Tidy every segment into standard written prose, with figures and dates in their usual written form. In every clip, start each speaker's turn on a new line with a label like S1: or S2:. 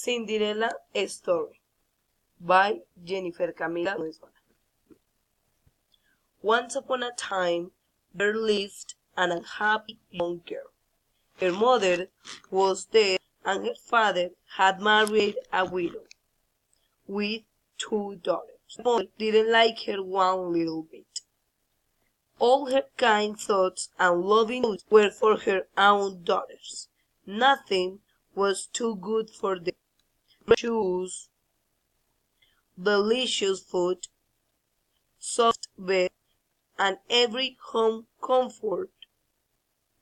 S1: Cinderella Story by Jennifer Camila. Once upon a time, there lived an unhappy young girl. Her mother was dead and her father had married a widow with two daughters. The mother didn't like her one little bit. All her kind thoughts and loving moods were for her own daughters. Nothing was too good for them. Shoes, delicious food, soft bed, and every home comfort.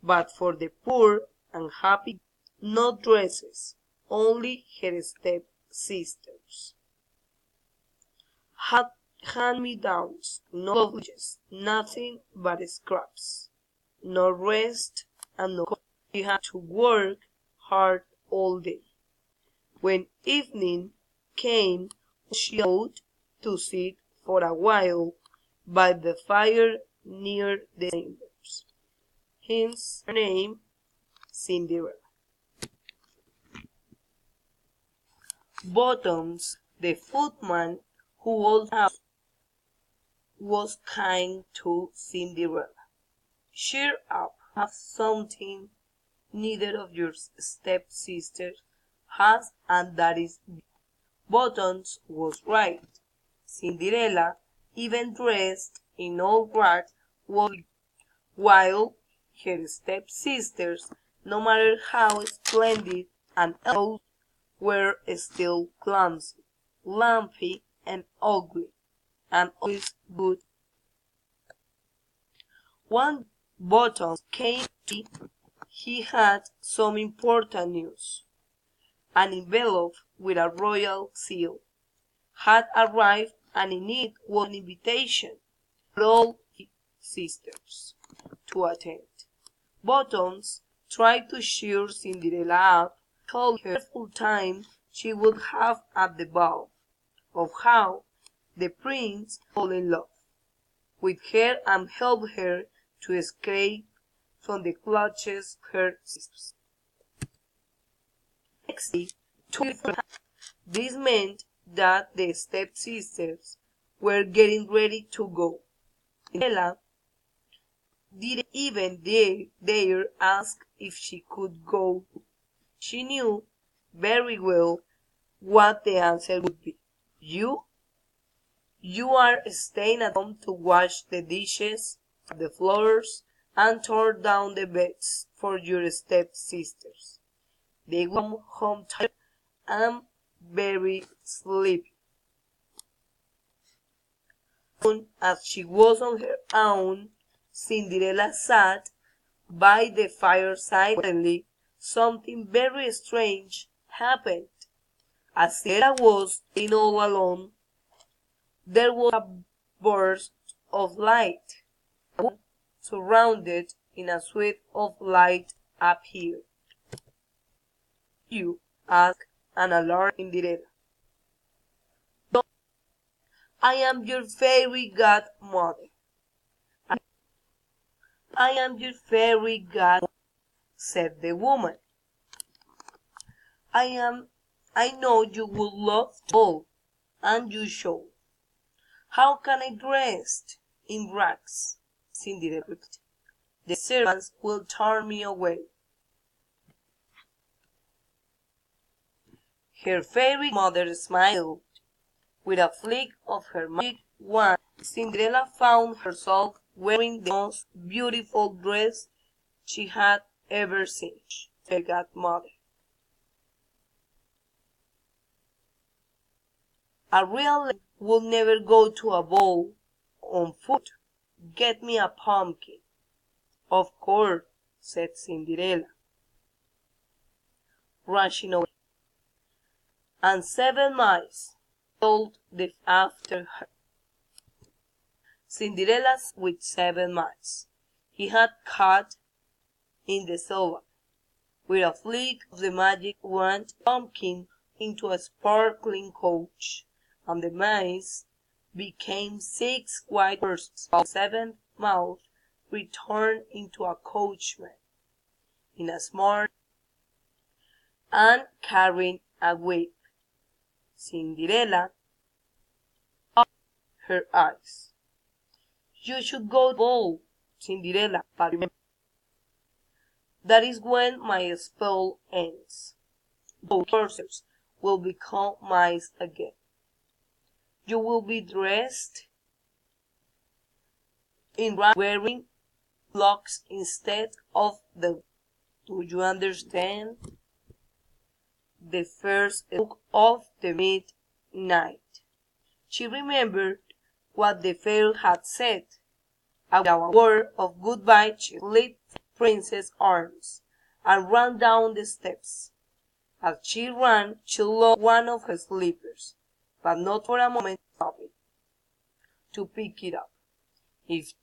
S1: But for the poor and happy, no dresses, only her step-sisters. Had hand-me-downs, no loveliness, nothing but scraps. No rest and no comfort. She had to work hard all day. When evening came, she ought to sit for a while by the fire near the chambers. Hence her name, Cinderella. Bottoms, the footman who owned the house, was kind to Cinderella. Cheer up, have something neither of your stepsisters has, and that is Bottoms was right. Cinderella, even dressed in old rags, was while her stepsisters, no matter how splendid and elegant, were still clumsy, lumpy, and ugly, and always good. One Bottoms came to he had some important news. An envelope with a royal seal had arrived, and in it was an invitation for all his sisters to attend. Bottoms tried to cheer Cinderella up, told her full time she would have at the ball, of how the prince fell in love with her and helped her to escape from the clutches of her sisters. Next day, this meant that the stepsisters were getting ready to go. Cinderella didn't even dare ask if she could go. She knew very well what the answer would be. You are staying at home to wash the dishes, the floors, and turn down the beds for your stepsisters. They will come home tired and very sleepy. Soon as she was on her own, Cinderella sat by the fireside. Suddenly, something very strange happened. As Cinderella was sitting all alone, there was a burst of light. A woman surrounded in a sweep of light appeared. You asked an alarmed Cinderella. I am your fairy godmother. I am your fairy godmother, said the woman. I know you would love to go, and you shall. How can I dress in rags? Cinderella replied. The servants will turn me away. Her fairy mother smiled. With a flick of her magic wand, Cinderella found herself wearing the most beautiful dress she had ever seen. Her godmother. A real lady would never go to a ball on foot. Get me a pumpkin. Of course, said Cinderella, rushing away. And 7 miles told after her. Cinderella with 7 miles. He had caught in the silver. With a flick of the magic wand, pumpkin into a sparkling coach, and the mice became 6 white horses, while 7th mouth returned into a coachman in a smart and carrying a wave. Cinderella opened her eyes. You should go to the ball, Cinderella, but remember, that is when my spell ends. Those monsters will become mice again. You will be dressed in wearing locks instead of the. Do you understand? The first look of the midnight. She remembered what the fairy had said. Without a word of goodbye, she lifted the prince's arms and ran down the steps. As she ran, she lost one of her slippers, but not for a moment stopping to pick it up. If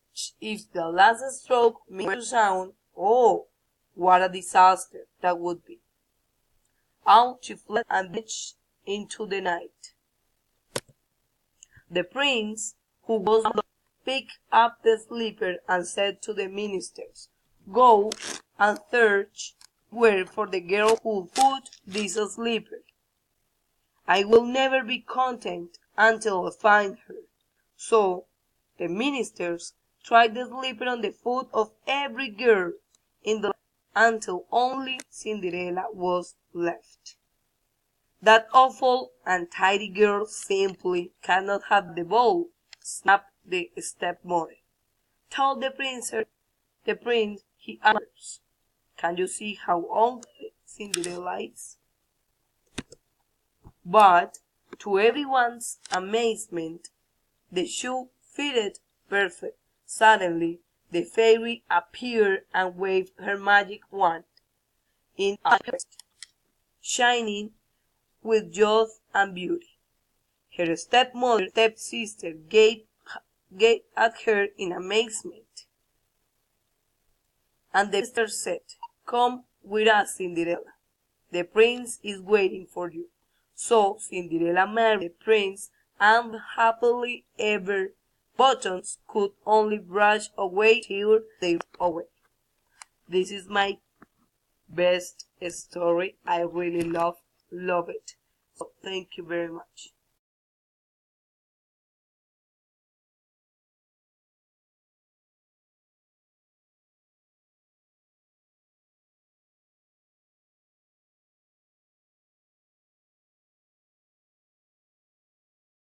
S1: the last stroke made a sound, oh, what a disaster that would be. Out she fled and vanished into the night. The prince, who was alone, picked up the slipper and said to the ministers, "Go and search where for the girl who put this slipper. I will never be content until I find her." So the ministers tried the slipper on the foot of every girl in the land until only Cinderella was left. "That awful untidy girl simply cannot have the ball," snapped the stepmother. "Tell the prince he answers. Can you see how ugly Cinderella is?" But to everyone's amazement, the shoe fitted perfect. Suddenly, the fairy appeared and waved her magic wand in a shining with youth and beauty. Her stepsister gazed at her in amazement, and the minister said, "Come with us, Cinderella. The prince is waiting for you." So Cinderella married the prince, and happily ever buttons could only brush away till they were away. This is my best story. I really love it. So thank you very much.